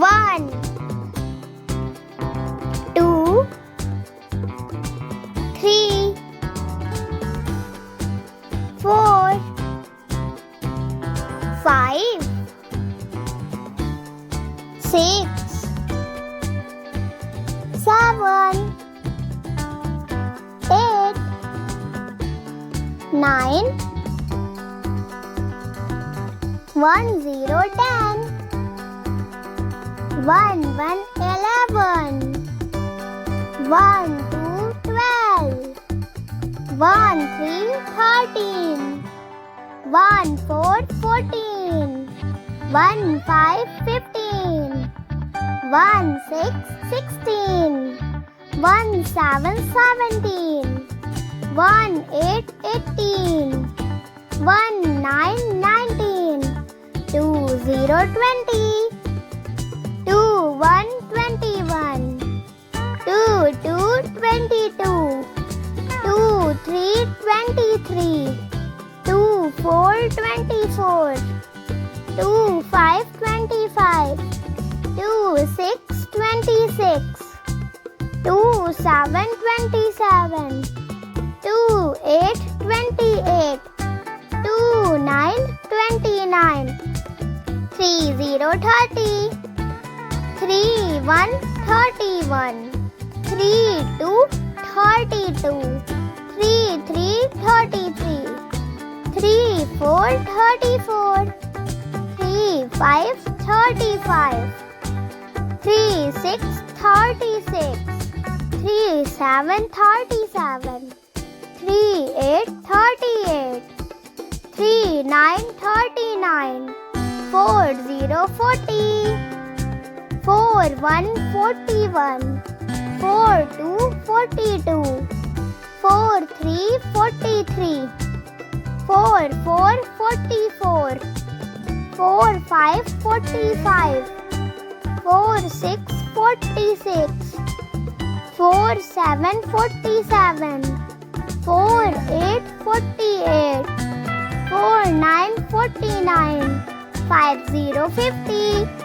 1 2 3 4 5 6 7 8 9 1 0 10 1 1 11 1 2 12 1 3 13 1 4 14 1 5 15 1 6 16 1 7 17 1 8 18 1 9 19 2 0 20 2 1 21 2 2 22 2 3 23 2 4 24 2 5 25 2 6 26 2 7 27 2 8 28 2 9 29 3 0 30 3 1 31 3 2 32 3 3 33 3 4 34 3 5 35 3 6 36 3 7 37 3 8 38 3 9 39 4 0 40 4 1 41 4 2 42 4 3 43 4 4 44 4 5 45 4 6 46 4 7 47 4 8 48 4 9 49 5 0 50